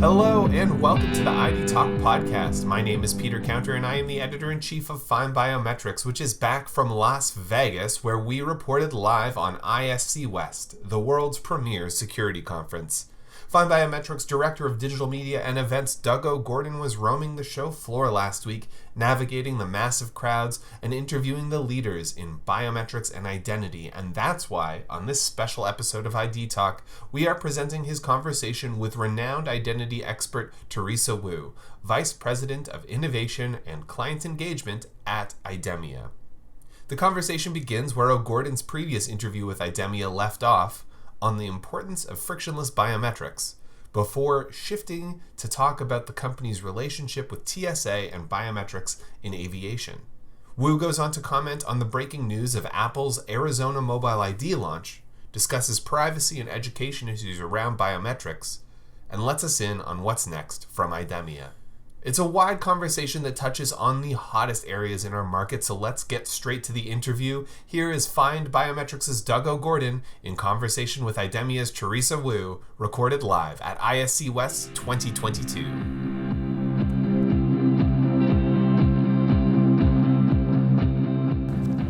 Hello and welcome to the ID Talk podcast. My name is Peter Counter and I am the editor-in-chief of FindBiometrics, which is back from Las Vegas, where we reported live on ISC West, the world's premier security conference. FindBiometrics Director of Digital Media and Events Doug OGorden was roaming the show floor last week, navigating the massive crowds and interviewing the leaders in biometrics and identity, and that's why, on this special episode of ID Talk, we are presenting his conversation with renowned identity expert Teresa Wu, Vice President of Innovation and Client Engagement at IDEMIA. The conversation begins where OGorden's previous interview with IDEMIA left off, on the importance of frictionless biometrics, before shifting to talk about the company's relationship with TSA and biometrics in aviation. Wu goes on to comment on the breaking news of Apple's Arizona Mobile ID launch, discusses privacy and education issues around biometrics, and lets us in on what's next from IDEMIA. It's a wide conversation that touches on the hottest areas in our market, so let's get straight to the interview. Here is FindBiometrics' Doug OGorden in conversation with IDEMIA's Teresa Wu, recorded live at ISC West 2022.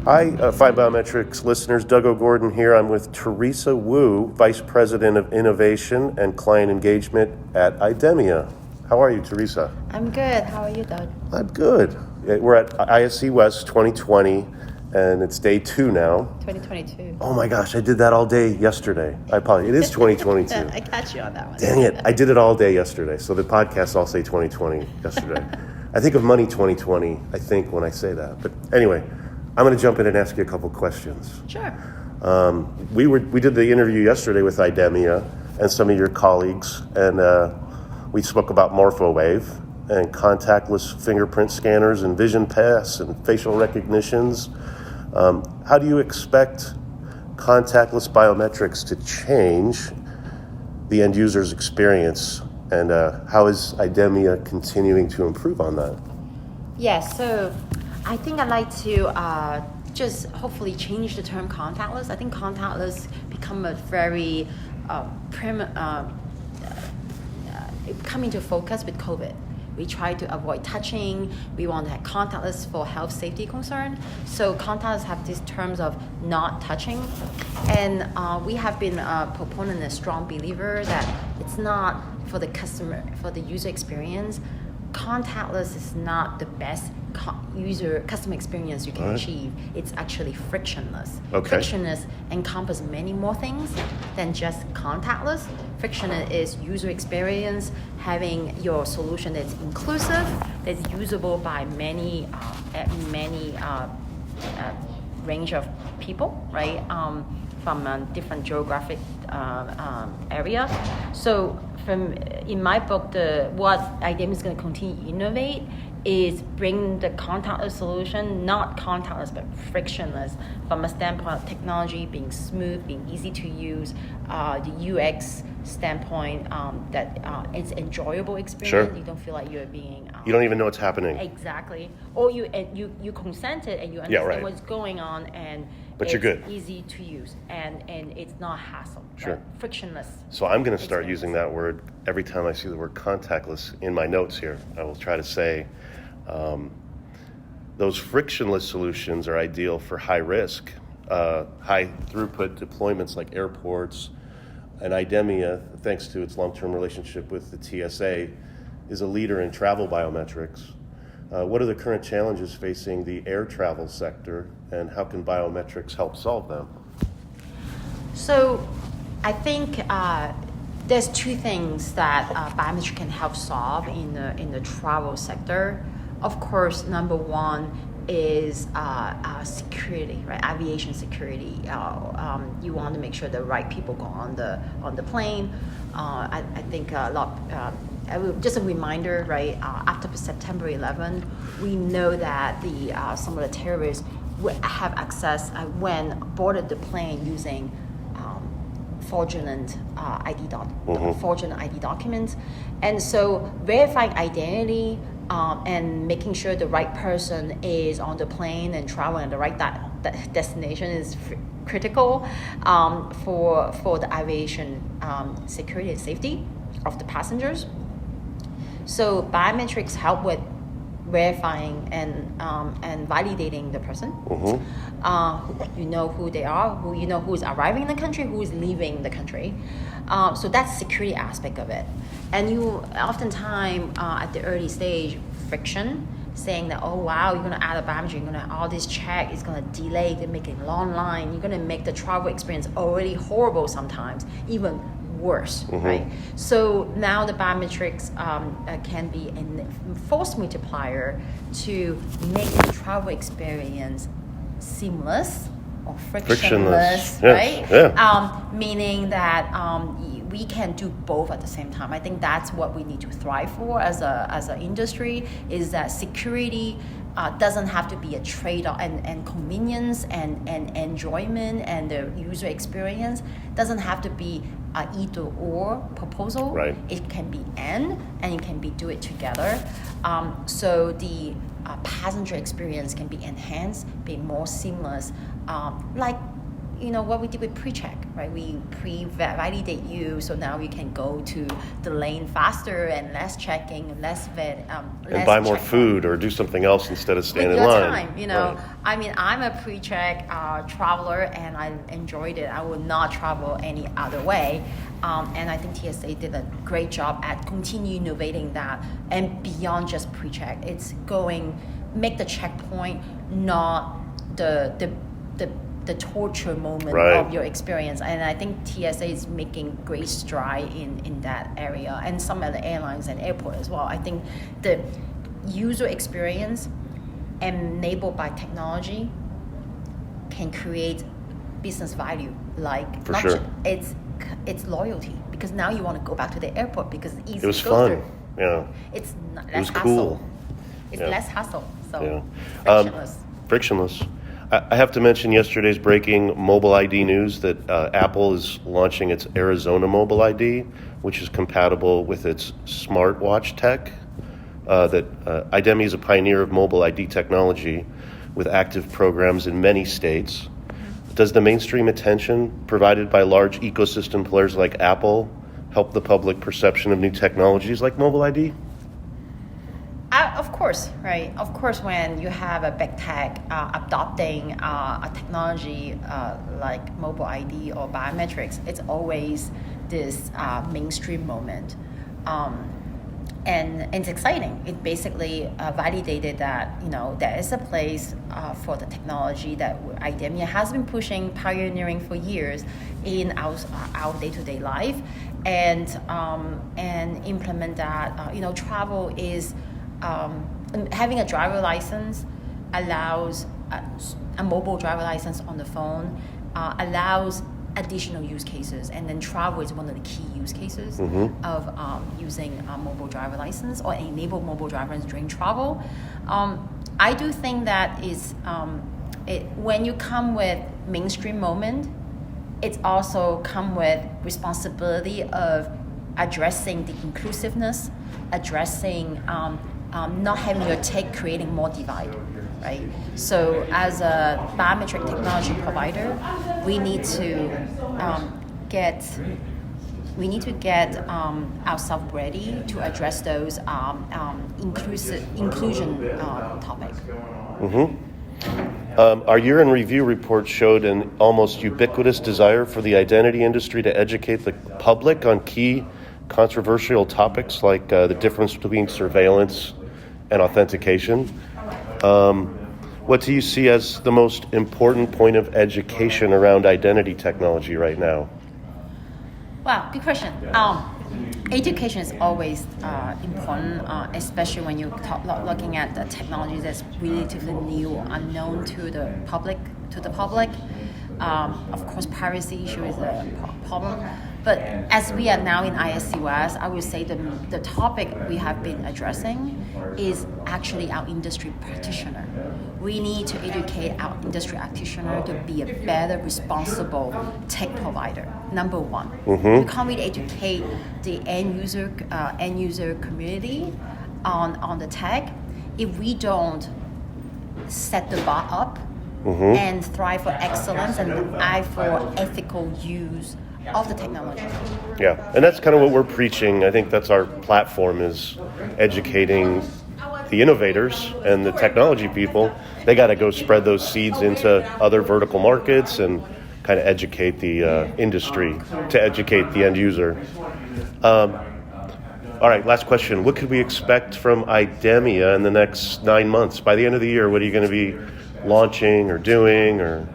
Hi, FindBiometrics listeners. Doug OGorden here. I'm with Teresa Wu, Vice President of Innovation and Client Engagement at IDEMIA. How are you, Teresa? I'm good. How are you, Doug? I'm good. We're at ISC West 2020, and it's day 2 now. 2022. Oh my gosh, I did that all day yesterday. I apologize. It is 2022. I catch you on that one. Dang it. I did it all day yesterday, so the podcasts all say 2020 yesterday. I think of money 2020, I think, when I say that. But anyway, I'm going to jump in and ask you a couple questions. Sure. We did the interview yesterday with IDEMIA and some of your colleagues, and we spoke about MorphoWave and contactless fingerprint scanners and vision pass and facial recognitions. How do you expect contactless biometrics to change the end user's experience, and how is IDEMIA continuing to improve on that? Yes, so I think I'd like to just hopefully change the term contactless. I think contactless become a very come into focus with COVID. We try to avoid touching. We want to have contactless for health safety concern. So contactless have these terms of not touching. And we have been a proponent and a strong believer that it's not for the customer, for the user experience. Contactless is not the best customer experience you can achieve. It's actually frictionless. Okay. Frictionless encompasses many more things than just contactless. Frictionless is user experience, having your solution that's inclusive, that's usable by many range of people, right? From different geographic area. So in my book, what IDEMIA is going to continue to innovate is bring the contactless solution, not contactless, but frictionless, from a standpoint of technology being smooth, being easy to use, the UX standpoint, that it's enjoyable experience. Sure. You don't feel like you're being... You don't even know what's happening. Exactly. Or you consented and you understand what's going on, but you're good. Easy to use, and it's not hassle. Sure. Right? Frictionless. So I'm going to start using that word every time I see the word contactless in my notes here. I will try to say those frictionless solutions are ideal for high risk, high throughput deployments like airports. And IDEMIA, thanks to its long-term relationship with the TSA, is a leader in travel biometrics. What are the current challenges facing the air travel sector, and how can biometrics help solve them? So I think there's 2 things that biometrics can help solve in the travel sector. Of course, number 1 is security, right? Aviation security. You want to make sure the right people go on the plane. I think a lot. Just a reminder, right? After September 11, we know that some of the terrorists have access when boarded the plane using fraudulent fraudulent ID documents, and so verifying identity and making sure the right person is on the plane and traveling at the right destination is critical for the aviation security and safety of the passengers. So biometrics help with verifying and validating the person. You know who they are, who is arriving in the country, who is leaving the country. So that's security aspect of it. And you oftentimes at the early stage friction, saying that, oh wow, you're gonna add a biometric, you're gonna all this check, it's gonna delay, you're making a long line, you're gonna make the travel experience already horrible sometimes, even worse, right? So now the biometrics can be a force multiplier to make the travel experience seamless or frictionless. Right? Yeah. Meaning that we can do both at the same time. I think that's what we need to thrive for as an industry, is that security doesn't have to be a trade-off, and convenience and enjoyment and the user experience doesn't have to be either or proposal. Right. It can be and it can be do it together. So the passenger experience can be enhanced, be more seamless, like what we did with pre-check, right? We pre-validate you, so now you can go to the lane faster and less checking, less vet, and buy more food or do something else instead of staying with in your line. Time, Right. I mean, I'm a pre-check traveler, and I enjoyed it. I would not travel any other way. And I think TSA did a great job at continue innovating that, and beyond just pre-check, it's make the checkpoint not the torture moment Right. of your experience. And I think TSA is making great stride in that area, and some of the airlines and airport as well. I think the user experience enabled by technology can create business value. Like, For sure. It's loyalty, because now you want to go back to the airport because it's easy It was to go fun. through. Yeah. It's less It was hassle. cool. It's Yeah. less hassle. So Yeah. frictionless. Frictionless. I have to mention yesterday's breaking mobile ID news that Apple is launching its Arizona mobile ID, which is compatible with its smartwatch tech. IDEMIA is a pioneer of mobile ID technology with active programs in many states. Does the mainstream attention provided by large ecosystem players like Apple help the public perception of new technologies like mobile ID? Of course, right? Of course, when you have a big tech adopting a technology like mobile ID or biometrics, it's always this mainstream moment. And it's exciting. It basically validated that there is a place for the technology that IDEMIA has been pushing, pioneering for years in our day-to-day life, and implement that. Travel is having a driver license allows a mobile driver license on the phone allows additional use cases, and then travel is one of the key use cases of using a mobile driver license or enable mobile drivers during travel. I do think that is when you come with mainstream moment, it's also come with responsibility of addressing the inclusiveness, addressing not having your tech creating more divide. Right. So as a biometric technology provider, we need to get ourselves ready to address those inclusion topic. Our year in review report showed an almost ubiquitous desire for the identity industry to educate the public on key controversial topics like the difference between surveillance and authentication. What do you see as the most important point of education around identity technology right now? Wow, good question. Education is always important, especially when you're looking at the technology that's relatively new, unknown to the public. Of course, privacy issue is a problem. But as we are now in ISC West, I would say the topic we have been addressing is actually our industry practitioner. We need to educate our industry practitioner to be a better, responsible tech provider. Number one, we can't really educate the end user community on the tech if we don't set the bar up and thrive for excellence and eye for ethical use of the technology. Yeah, and that's kind of what we're preaching. I think that's our platform, is educating the innovators and the technology people. They got to go spread those seeds into other vertical markets and kind of educate the industry to educate the end user. All right, last question. What could we expect from IDEMIA in the next 9 months? By the end of the year, what are you going to be launching or doing? Or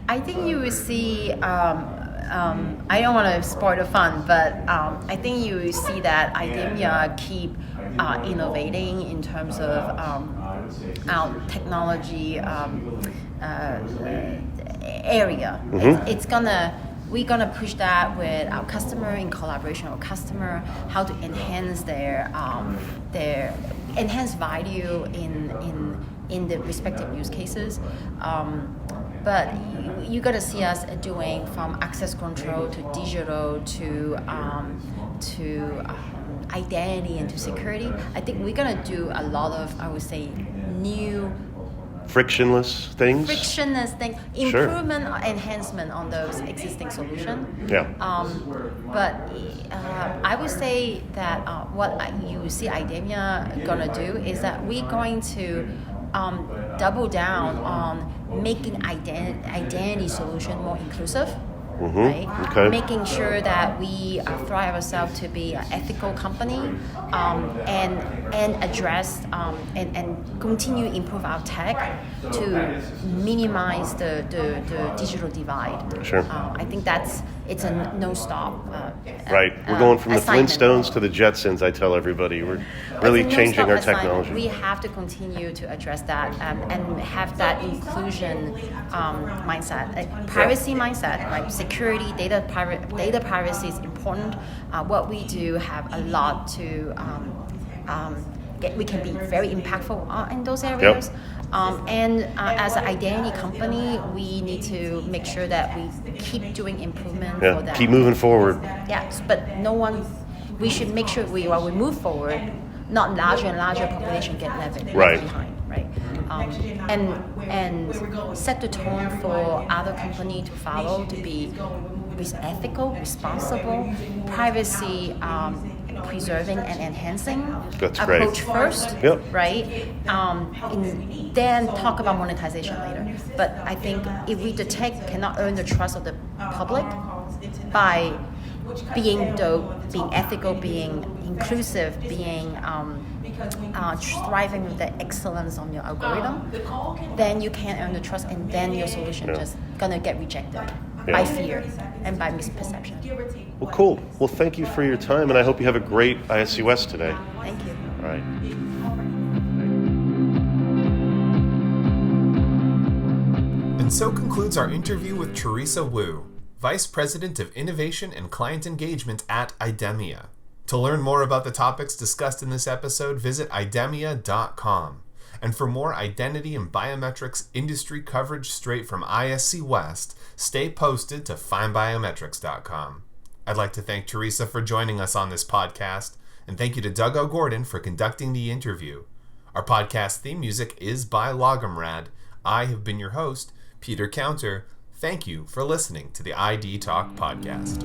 I think you will see, I don't want to spoil the fun, but I think you will see that IDEMIA keep innovating in terms of our technology area. Mm-hmm. We're gonna push that with our customer, in collaboration with customer, how to enhance their enhance value in the respective use cases. But you're gonna see us doing from access control to digital to identity and to security. I think we're gonna do a lot of, I would say, new frictionless things, improvement or enhancement on those existing solutions. Yeah. But I would say that what you see IDEMIA gonna do is that we're going to double down on making identity solution more inclusive. Mm-hmm. Right? Okay. Making sure that we thrive ourselves to be an ethical company, and address and continue to improve our tech to minimize the digital divide. Sure. I think it's a no stop. Right. We're going from the Flintstones to the Jetsons. I tell everybody we're really changing our technology. We have to continue to address that and have that inclusion mindset, privacy mindset, right? Security, data privacy is important. What we do have a lot to we can be very impactful in those areas. Yep. And as an identity company, we need to make sure that we keep doing improvement for that. Keep moving forward. Yes, but we should make sure while we move forward, not larger and larger population get left behind, right? And set the tone for other companies to follow, to be ethical, responsible, privacy preserving and enhancing. That's approach great. First, yep. Right? Then talk about monetization later. But I think if the tech cannot earn the trust of the public by being ethical, being inclusive, being striving with the excellence on your algorithm, then you can't earn the trust, and then your solution just gonna get rejected by fear and by misperception. Well, cool. Well, thank you for your time, and I hope you have a great ISC West today. Thank you. All right. And so concludes our interview with Teresa Wu, Vice President of Innovation and Client Engagement at IDEMIA. To learn more about the topics discussed in this episode, visit idemia.com. And for more identity and biometrics industry coverage straight from ISC West, stay posted to FindBiometrics.com. I'd like to thank Teresa for joining us on this podcast, and thank you to Doug OGorden for conducting the interview. Our podcast theme music is by Logomrad. I have been your host, Peter Counter. Thank you for listening to the ID Talk podcast.